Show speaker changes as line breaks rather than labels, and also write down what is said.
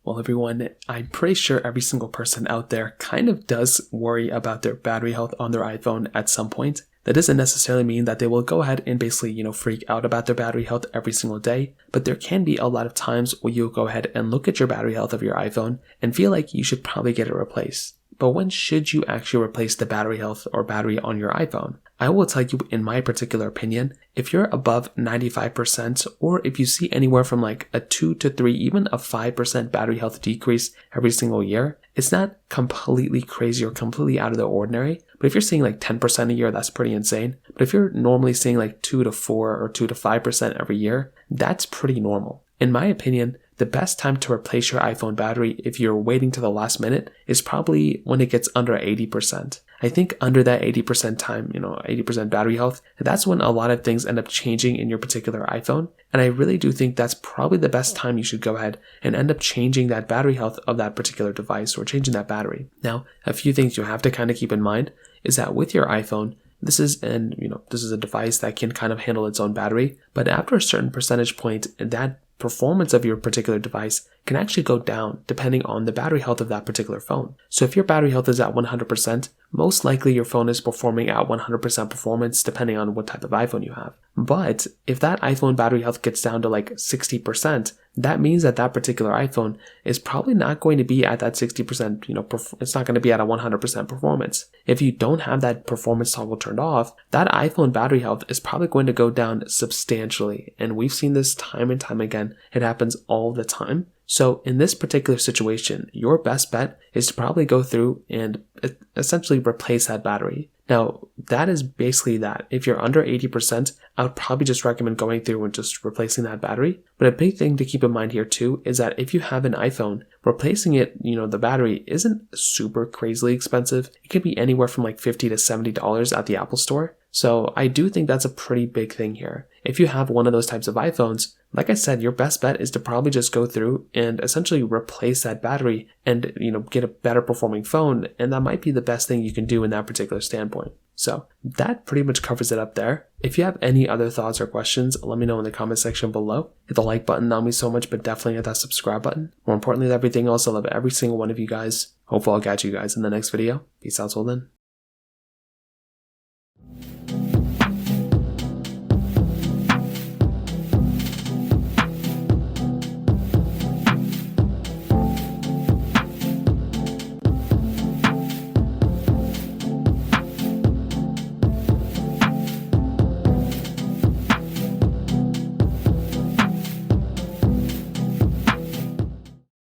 Well, everyone, I'm pretty sure every single person out there kind of does worry about their battery health on their iPhone at some point. That doesn't necessarily mean that they will go ahead and basically, freak out about their battery health every single day, but there can be a lot of times where you'll go ahead and look at your battery health of your iPhone and feel like you should probably get it replaced. But when should you actually replace the battery health or battery on your iPhone? I will tell you, in my particular opinion, if you're above 95% or if you see anywhere from like a 2 to 3, even a 5% battery health decrease every single year, it's not completely crazy or completely out of the ordinary. But if you're seeing like 10% a year, that's pretty insane. But if you're normally seeing like 2 to 4 or 2 to 5% every year, that's pretty normal. In my opinion, the best time to replace your iPhone battery if you're waiting to the last minute is probably when it gets under 80%. I think under that 80% time, 80% battery health, that's when a lot of things end up changing in your particular iPhone. And I really do think that's probably the best time you should go ahead and end up changing that battery health of that particular device or changing that battery. Now, a few things you have to kind of keep in mind is that with your iPhone, this is a device that can kind of handle its own battery, but after a certain percentage point, that performance of your particular device can actually go down depending on the battery health of that particular phone. So if your battery health is at 100%, most likely your phone is performing at 100% performance depending on what type of iPhone you have. But if that iPhone battery health gets down to like 60%, that means that that particular iPhone is probably not going to be at that 60%, it's not going to be at a 100% performance. If you don't have that performance toggle turned off, that iPhone battery health is probably going to go down substantially. And we've seen this time and time again. It happens all the time. So in this particular situation, your best bet is to probably go through and essentially replace that battery. Now, that is basically that. If you're under 80%, I would probably just recommend going through and just replacing that battery. But a big thing to keep in mind here too is that if you have an iPhone, replacing it, the battery isn't super crazily expensive. It could be anywhere from like $50 to $70 at the Apple Store. So I do think that's a pretty big thing here. If you have one of those types of iPhones, like I said, your best bet is to probably just go through and essentially replace that battery and, get a better performing phone. And that might be the best thing you can do in that particular standpoint. So that pretty much covers it up there. If you have any other thoughts or questions, let me know in the comment section below. Hit the like button, not me so much, but definitely hit that subscribe button. More importantly than everything else, I love every single one of you guys. Hopefully I'll catch you guys in the next video. Peace out till then.